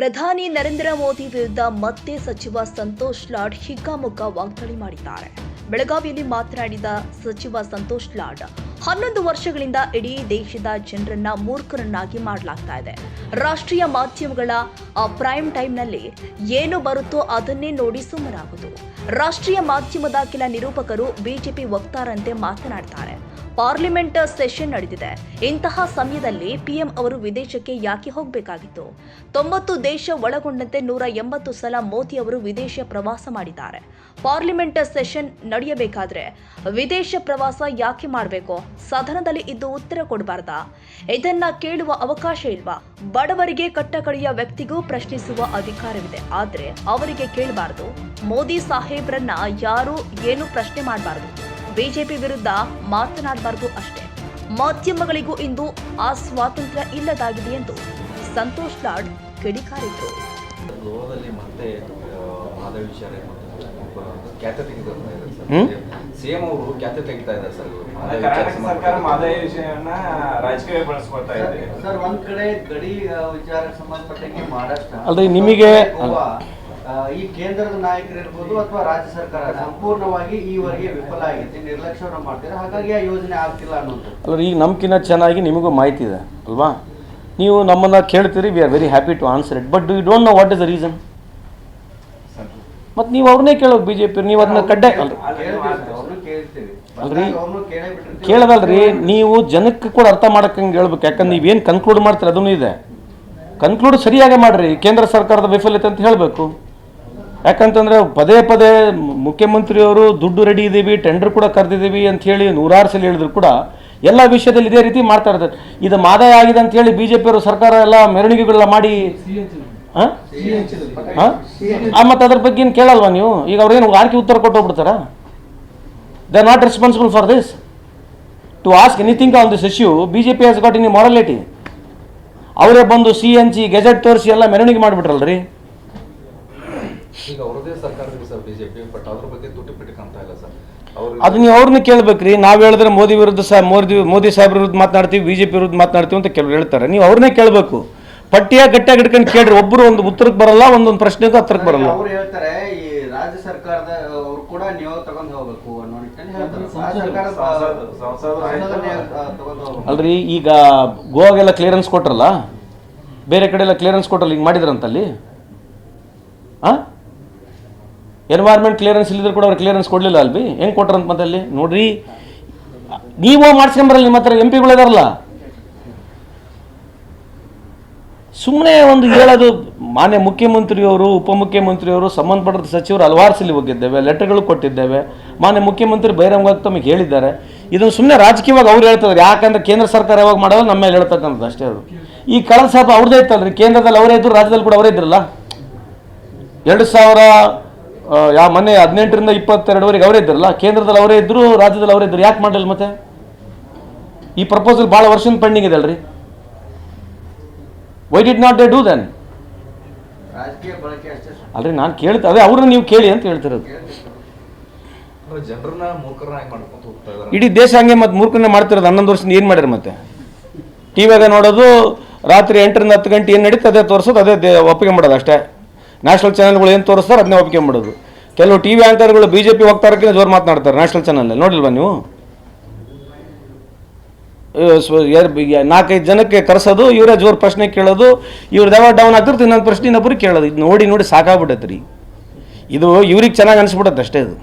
ಪ್ರಧಾನಿ ನರೇಂದ್ರ ಮೋದಿ ವಿರುದ್ಧ ಮತ್ತೆ ಸಚಿವ ಸಂತೋಷ್ ಲಾಡ್ ಹಿಗ್ಗಾಮುಗ್ಗಾ ವಾಗ್ದಾಳಿ ಮಾಡಿದ್ದಾರೆ. ಬೆಳಗಾವಿಯಲ್ಲಿ ಮಾತನಾಡಿದ ಸಚಿವ ಸಂತೋಷ್ ಲಾಡ್, 11 ವರ್ಷಗಳಿಂದ ಇಡೀ ದೇಶದ ಜನರನ್ನ ಮೂರ್ಖರನ್ನಾಗಿ ಮಾಡಲಾಗ್ತಾ ಇದೆ. ರಾಷ್ಟ್ರೀಯ ಮಾಧ್ಯಮಗಳ ಪ್ರೈಮ್ ಟೈಮ್ನಲ್ಲಿ ಏನು ಬರುತ್ತೋ ಅದನ್ನೇ ನೋಡಿ ಸುಮ್ಮನಾಗುವುದು. ರಾಷ್ಟ್ರೀಯ ಮಾಧ್ಯಮದ ಕೆಲ ನಿರೂಪಕರು ಬಿಜೆಪಿ ವಕ್ತಾರಂತೆ ಮಾತನಾಡ್ತಾರೆ. ಪಾರ್ಲಿಮೆಂಟ್ ಸೆಷನ್ ನಡೆದಿದೆ. ಇಂತಹ ಸಮಯದಲ್ಲಿ ಪಿಎಂ ಅವರು ವಿದೇಶಕ್ಕೆ ಯಾಕೆ ಹೋಗಬೇಕಾಗಿತ್ತು? 90 ದೇಶ ಒಳಗೊಂಡಂತೆ 180 ಸಲ ಮೋದಿ ಅವರು ವಿದೇಶ ಪ್ರವಾಸ ಮಾಡಿದ್ದಾರೆ. ಪಾರ್ಲಿಮೆಂಟ್ ಸೆಷನ್ ನಡೆಯಬೇಕಾದ್ರೆ ವಿದೇಶ ಪ್ರವಾಸ ಯಾಕೆ ಮಾಡಬೇಕು? ಸದನದಲ್ಲಿ ಇದ್ದು ಉತ್ತರ ಕೊಡಬಾರ್ದಾ? ಇದನ್ನ ಕೇಳುವ ಅವಕಾಶ ಇಲ್ವಾ? ಬಡವರಿಗೆ ಕಟ್ಟಕಡೆಯ ವ್ಯಕ್ತಿಗೂ ಪ್ರಶ್ನಿಸುವ ಅಧಿಕಾರವಿದೆ, ಆದ್ರೆ ಅವರಿಗೆ ಕೇಳಬಾರದು. ಮೋದಿ ಸಾಹೇಬ್ರನ್ನ ಯಾರು ಏನು ಪ್ರಶ್ನೆ ಮಾಡಬಾರದು. ಬಿಜೆಪಿ ವಿರುದ್ಧ ಮಾತನಾಡಬಾರದು ಅಷ್ಟೇ. ಮಾಧ್ಯಮಗಳಿಗೂ ಇಂದು ಆ ಸ್ವಾತಂತ್ರ್ಯ ಇಲ್ಲದಾಗಿದೆ ಎಂದು ಸಂತೋಷ್ ಲಾಡ್ ಕಿಡಿಕಾರಿದ್ರು. ಗೋವಾದಲ್ಲಿ ಮತ್ತೆ ಖ್ಯಾತೆ ತೆಗೆದಿದ್ದಾರೆ. ಸಿಎಂ ಅವರು ಖ್ಯಾತೆ ತೆಗಿತಾ ಇದ್ದಾರೆ ಸರ್. ಕರ್ನಾಟಕ ಸರ್ಕಾರ ಮಾದರಿ ವಿಷಯವನ್ನ ರಾಜಕೀಯ ಬಳಸ್ಕೊಳ್ತಾ ಇದೆ ಸರ್. ಒಂದ್ ಕಡೆ ಗಡಿ ವಿಚಾರಕ್ಕೆ ಸಂಬಂಧಪಟ್ಟಂಗೆ ಮಹಾರಾಷ್ಟ್ರ ಅಲ್ರಿ, ನಿಮಗೆ ಈ ಕೇಂದ್ರದ ನಾಯಕರಿರ್ಬೋದು ಅಥವಾ ರಾಜ್ಯ ಸರ್ಕಾರ ಸಂಪೂರ್ಣವಾಗಿ ಈವರೆಗೆ ವಿಫಲ ಆಗಿದೆ, ನಿರ್ಲಕ್ಷ್ಯವನ್ನು ಮಾಡ್ತಾರೆ. ಹಾಗಾಗಿ ಆ ಯೋಜನೆ ಆಗ್ತಿಲ್ಲ ಅನ್ನೋದು. ಅಲ್ರಿ, ಈಗ ನಮ್ಕಿನ್ನ ಚೆನ್ನಾಗಿ ನಿಮಗೂ ಮಾಹಿತಿ ಇದೆ ಅಲ್ವಾ? ನೀವು ನಮ್ಮನ್ನ ಕೇಳ್ತೀರಿ, we are very happy to answer it, but you don't know what is the reason. ಮತ್ತು ನೀವು ಅವ್ರನ್ನೇ ಕೇಳೋದು ಬಿಜೆಪಿ, ನೀವು ಅದನ್ನ ಕಡ್ಡೆ ಅಲ್ರಿ ಕೇಳದಲ್ರಿ. ನೀವು ಜನಕ್ಕೆ ಕೂಡ ಅರ್ಥ ಮಾಡಕ್ಕಂಗೆ ಹೇಳ್ಬೇಕು. ಯಾಕಂದ್ರೆ ನೀವೇನು ಕನ್ಕ್ಲೂಡ್ ಮಾಡ್ತೀರಿ ಅದೂ ಇದೆ. ಕನ್ಕ್ಲೂಡ್ ಸರಿಯಾಗಿ ಮಾಡ್ರಿ. ಕೇಂದ್ರ ಸರ್ಕಾರದ ವೈಫಲ್ಯತೆ ಅಂತ ಹೇಳಬೇಕು. ಯಾಕಂತಂದ್ರೆ ಪದೇ ಪದೇ ಮುಖ್ಯಮಂತ್ರಿಯವರು ದುಡ್ಡು ರೆಡಿ ಇದ್ದೀವಿ, ಟೆಂಡರ್ ಕೂಡ ಕರೆದಿದ್ದೀವಿ ಅಂತ ಹೇಳಿ 106 ಸಲ ಹೇಳಿದ್ರು ಕೂಡ ಎಲ್ಲ ವಿಷಯದಲ್ಲಿ ಇದೇ ರೀತಿ ಮಾಡ್ತಾ ಇರ್ತಾರೆ. ಇದು ಮಾದಾಯ ಆಗಿದೆ ಅಂತ ಹೇಳಿ ಬಿಜೆಪಿಯವರು ಸರ್ಕಾರ ಎಲ್ಲ ಮೆರವಣಿಗೆಗಳೆಲ್ಲ ಮಾಡಿ ಮತ್ತೆ ಅದ್ರ ಬಗ್ಗೆ ಏನು ಕೇಳಲ್ವಾ ನೀವು? ಈಗ ಅವ್ರೇನು ಆರ್ಕೆ ಉತ್ತರ ಕೊಟ್ಟು ಹೋಗ್ಬಿಡ್ತಾರ? They are not responsible for this to ask anything on this issue. BJP has got in morality. ಅವರೇ ಬಂದು CNG ಗೆಜೆಟ್ ತೋರಿಸಿ ಎಲ್ಲ ಮೆರವಣಿಗೆ ಮಾಡಿಬಿಟ್ರಲ್ರಿ. ಈಗ ಅವರದೇ ಸರ್ಕಾರದಲ್ಲಿ ಸರ್ ಬಿಜೆಪಿ, ಬಟ್ ಅದ್ರ ಬಗ್ಗೆ ತುಟಿಪಿಟಿ ಕಾಣ್ತಾ ಇಲ್ಲ ಸರ್. ಅದು ನೀವು ಅವ್ರನ್ನ ಕೇಳ್ಬೇಕ್ರಿ. ನಾವು ಹೇಳಿದ್ರೆ ಮೋದಿ ವಿರುದ್ಧ ಮೋದಿ ಸಾಹೇಬ್ರ ವಿರುದ್ಧ ಮಾತನಾಡ್ತೀವಿ, ಬಿಜೆಪಿ ವಿರುದ್ಧ ಮಾತನಾಡ್ತೀವಿ ಅಂತ ಕೆಲವರು ಹೇಳ್ತಾರೆ. ನೀವು ಅವ್ರನ್ನೇ ಕೇಳಬೇಕು. ಪಟ್ಟಿಯ ಗಟ್ಟಿಯಾಗಿ ಹಿಡ್ಕೊಂಡು ಕೇಳ್ರಿ. ಒಬ್ಬರು ಒಂದು ಉತ್ತರಕ್ಕೆ ಬರಲ್ಲ, ಒಂದೊಂದು ಪ್ರಶ್ನೆಗೂ ಹತ್ರಕ್ಕೆ ಬರಲ್ಲ. ಅವ್ರು ಹೇಳ್ತಾರೆ ಈ ರಾಜ್ಯ ಸರ್ಕಾರದ ಅವ್ರು ಕೂಡ ನೀವು ತಗೊಂಡು ಹೋಗ್ಬೇಕು ಅನ್ನೋ ನಿಟ್ಟಿನಲ್ಲಿ ಅಲ್ರಿ, ಈಗ ಗೋವಾಗೆಲ್ಲ ಕ್ಲಿಯರೆನ್ಸ್ ಕೊಟ್ರಲ್ಲ, ಬೇರೆ ಕಡೆ ಎಲ್ಲ ಕ್ಲಿಯರೆನ್ಸ್ ಕೊಟ್ರಲ್ಲ, ಹಿಂಗೆ ಮಾಡಿದ್ರಂತಲ್ಲಿ. ಎನ್ವೈರ್ಮೆಂಟ್ ಕ್ಲಿಯರೆನ್ಸ್ ಇಲ್ಲಿದ್ರು ಕೂಡ ಅವ್ರು ಕ್ಲಿಯರೆನ್ಸ್ ಕೊಡಲಿಲ್ಲ ಅಲ್ವಿ? ಹೆಂಗೆ ಕೊಟ್ರಂತ ಮತ್ತೆ ಅಲ್ಲಿ ನೋಡ್ರಿ. ನೀವು ಮಾಡ್ಸ್ಕೊಂಬರಲ್ಲ, ನಿಮ್ಮ ಹತ್ರ MP ಗಳಿದಾರಲ್ಲ. ಸುಮ್ಮನೆ ಒಂದು ಹೇಳೋದು. ಮಾನ್ಯ ಮುಖ್ಯಮಂತ್ರಿಯವರು, ಉಪಮುಖ್ಯಮಂತ್ರಿಯವರು, ಸಂಬಂಧಪಟ್ಟ ಸಚಿವರು ಹಲವಾರು ಸಲ ಹೋಗಿದ್ದೇವೆ, ಲೆಟರ್ಗಳು ಕೊಟ್ಟಿದ್ದೇವೆ. ಮಾನ್ಯ ಮುಖ್ಯಮಂತ್ರಿ ಬಹಿರಂಗವಾಗಿ ತಮಗೆ ಹೇಳಿದ್ದಾರೆ. ಇದನ್ನು ಸುಮ್ಮನೆ ರಾಜಕೀಯವಾಗಿ ಅವ್ರು ಹೇಳ್ತಾರೆ. ಯಾಕಂದ್ರೆ ಕೇಂದ್ರ ಸರ್ಕಾರ ಯಾವಾಗ ಮಾಡೋದು ನಮ್ಮ ಮೇಲೆ ಹೇಳ್ತಕ್ಕಂಥದ್ದು ಅಷ್ಟೇ. ಅದು ಈ ಕಳೆದ ಸಾಪ ಅವ್ರದ್ದೇ ಇತ್ತಲ್ರಿ. ಕೇಂದ್ರದಲ್ಲಿ ಅವರೇ ಇದ್ರು, ರಾಜ್ಯದಲ್ಲಿ ಕೂಡ ಅವರೇ ಇದ್ರಲ್ಲ. 2000 ಮೊನ್ನೆ 18ರಿಂದ 22ವರೆಗೆ ಅವರೇ ಇದ್ರಲ್ಲ. ಕೇಂದ್ರದಲ್ಲಿ ಅವರೇ ಇದ್ರು, ರಾಜ್ಯದಲ್ಲಿ ಅವರೇ ಇದ್ರು. ಯಾಕೆ ಮಾಡಲಿಲ್ಲ ಮತ್ತೆ? ಈ ಪ್ರಪೋಸಲ್ ಭಾಳ ವರ್ಷದ ಪೆಂಡಿಂಗ್ ಇದೆ ಅಲ್ರಿ. Why did not they do then? ಅಲ್ರಿ, ನಾನು ಕೇಳ್ತಾ ಅದೇ ಅವ್ರನ್ನ ನೀವು ಕೇಳಿ ಅಂತ ಹೇಳ್ತಿರೋದು. ಜನರನ್ನ ಮೂರ್ಖರನ್ನಾಗಿ ಮಾಡ್ಕೊಂತ ಹೋಗ್ತಾ ಇದ್ದಾರೆ. ಇಡೀ ದೇಶ ಹಂಗೆ ಮತ್ತೆ ಮೂರ್ಖರನ್ನೇ ಮಾಡ್ತಿರೋದು. 11 ವರ್ಷದಿಂದ ಏನು ಮಾಡ್ಯಾರ ಮತ್ತೆ? ಟಿವಿಯಾಗ ನೋಡೋದು, ರಾತ್ರಿ 8ರಿಂದ 10 ಗಂಟೆ ಏನು ನಡೀತು ಅದೇ ತೋರಿಸೋದು, ಅದೇ ಒಪ್ಪಿಗೆ ಮಾಡೋದು ಅಷ್ಟೇ. ನ್ಯಾಷನಲ್ ಚಾನಲ್ಗಳು ಏನು ತೋರಿಸ್ತಾರೆ ಅದನ್ನೇ ಒಪ್ಪಿಗೆ ಮಾಡೋದು. ಕೆಲವು TV ಆಂಕರ್ಗಳು ಬಿಜೆಪಿ ವಕ್ತಾರಕ್ಕಿಂತ ಜೋರು ಮಾತನಾಡ್ತಾರೆ ನ್ಯಾಷನಲ್ ಚಾನಲ್. ನೋಡಿಲ್ವಾ ನೀವು? 4-5 ಜನಕ್ಕೆ ಕರೆಸೋದು, ಇವರೇ ಜೋರು ಪ್ರಶ್ನೆ ಕೇಳೋದು, ಇವ್ರದ್ದು ಯಾವಾಗ ಡೌನ್ ಆಗ್ತಿರ್ತು ಇನ್ನೊಂದು ಪ್ರಶ್ನೆ ಇನ್ನೊಬ್ಬರಿಗೆ ಕೇಳೋದು. ಇದು ನೋಡಿ ಸಾಕಾಗ್ಬಿಟ್ಟೈತೆ ರೀ. ಇದು ಇವ್ರಿಗೆ ಚೆನ್ನಾಗಿ ಅನಿಸ್ಬಿಡುತ್ತೆ ಅಷ್ಟೇ. ಇದು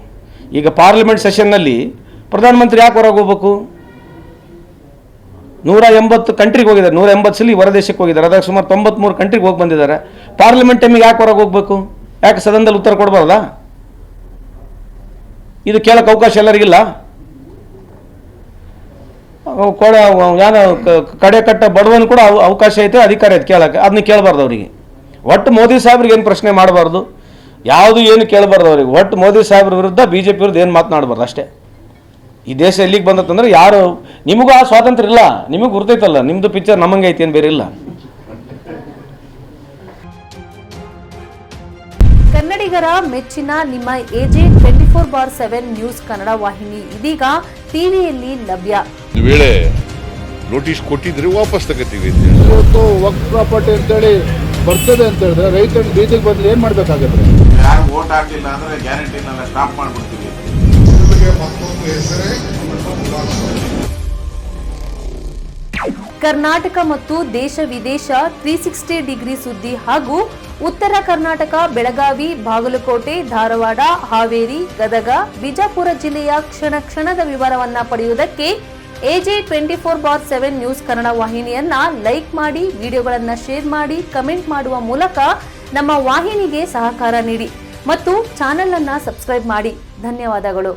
ಈಗ ಪಾರ್ಲಿಮೆಂಟ್ ಸೆಷನ್ನಲ್ಲಿ ಪ್ರಧಾನಮಂತ್ರಿ ಯಾಕೆ ಹೊರಗೆ ಹೋಗ್ಬೇಕು? 180 ಕಂಟ್ರಿಗೆ ಹೋಗಿದ್ದಾರೆ. 180 ಸಲ ಹೊರ ದೇಶಕ್ಕೆ ಹೋಗಿದ್ದಾರೆ. ಅದಾಗ ಸುಮಾರು 93 ಕಂಟ್ರಿಗೆ ಹೋಗಿ ಬಂದಿದ್ದಾರೆ. ಪಾರ್ಲಿಮೆಂಟ್ ಟೈಮಿಗೆ ಯಾಕೆ ಹೊರಗೆ ಹೋಗ್ಬೇಕು? ಯಾಕೆ ಸದನದಲ್ಲಿ ಉತ್ತರ ಕೊಡಬಾರ್ದಾ? ಇದು ಕೇಳಕ್ಕೆ ಅವಕಾಶ ಎಲ್ಲರಿಗಿಲ್ಲ. ಏನೋ ಕಡೆ ಕಟ್ಟ ಬಡವನು ಕೂಡ ಅವಕಾಶ ಐತೆ, ಅಧಿಕಾರ ಐತೆ ಕೇಳಕ್ಕೆ. ಅದನ್ನ ಕೇಳಬಾರ್ದು ಅವರಿಗೆ. ಒಟ್ಟು ಮೋದಿ ಸಾಹೇಬ್ರಿಗೆ ಏನು ಪ್ರಶ್ನೆ ಮಾಡಬಾರ್ದು, ಯಾವುದು ಏನು ಕೇಳಬಾರ್ದು ಅವರಿಗೆ. ಒಟ್ಟು ಮೋದಿ ಸಾಹೇಬ್ರ ವಿರುದ್ಧ ಬಿಜೆಪಿ ವಿರುದ್ಧ ಏನು ಮಾತನಾಡಬಾರ್ದು ಅಷ್ಟೇ. ಈ ದೇಶ ಎಲ್ಲಿಗೆ ಬಂದತ್ತಂದ್ರೆ ಯಾರು ನಿಮಗೂ ಆ ಸ್ವಾತಂತ್ರ್ಯ ಇಲ್ಲ. ನಿಮಗೆ ಗುರ್ತೈತಲ್ಲ, ನಿಮ್ಮದು ಪಿಕ್ಚರ್ ನಮ್ಮಂಗೆ ಐತಿ, ಏನು ಬೇರೆ ಇಲ್ಲ. ಕನ್ನಡಿಗರ ಮೆಚ್ಚಿನ ನಿಮ್ಮ AJ 24/7 ನ್ಯೂಸ್ ಕನ್ನಡ ವಾಹಿನಿ ಇದೀಗ ಟಿವಿಯಲ್ಲಿ ಲಭ್ಯ. ವೇಳೆ ನೋಟಿಸ್ ಕೊಟ್ಟಿದ್ರೆ ವಾಪಸ್ ತಗೋತೀವಿ. ವಕ್ಫ್ ಪ್ರಾಪರ್ಟಿ ಅಂತೇಳಿ ಬರ್ತದೆ ಅಂತ ಹೇಳಿದ್ರೆ ರೈತರು ಬೀದಿಗೆ ಬದಲು ಏನು ಮಾಡಬೇಕಾಗುತ್ತೆ? ಯಾರು ವೋಟ್ ಹಾಕಲಿಲ್ಲ ಅಂದ್ರೆ ಗ್ಯಾರಂಟಿನೆಲ್ಲ ಸ್ಟಾಪ್ ಮಾಡ್ಬಿಡ್ತೀವಿ. ಕರ್ನಾಟಕ ಮತ್ತು ದೇಶ ವಿದೇಶ 360 ಡಿಗ್ರಿ ಸುದ್ದಿ ಹಾಗೂ ಉತ್ತರ ಕರ್ನಾಟಕ ಬೆಳಗಾವಿ, ಬಾಗಲಕೋಟೆ, ಧಾರವಾಡ, ಹಾವೇರಿ, ಗದಗ, ಬಿಜಾಪುರ ಜಿಲ್ಲೆಯ ಕ್ಷಣ ಕ್ಷಣದ ವಿವರವನ್ನ ಪಡೆಯುವುದಕ್ಕೆ AJ 24/7 ನ್ಯೂಸ್ ಕನ್ನಡ ವಾಹಿನಿಯನ್ನ ಲೈಕ್ ಮಾಡಿ, ವಿಡಿಯೋಗಳನ್ನ ಶೇರ್ ಮಾಡಿ, ಕಮೆಂಟ್ ಮಾಡುವ ಮೂಲಕ ನಮ್ಮ ವಾಹಿನಿಗೆ ಸಹಕಾರ ನೀಡಿ ಮತ್ತು ಚಾನೆಲ್ ಅನ್ನ ಸಬ್ಸ್ಕ್ರೈಬ್ ಮಾಡಿ. ಧನ್ಯವಾದಗಳು.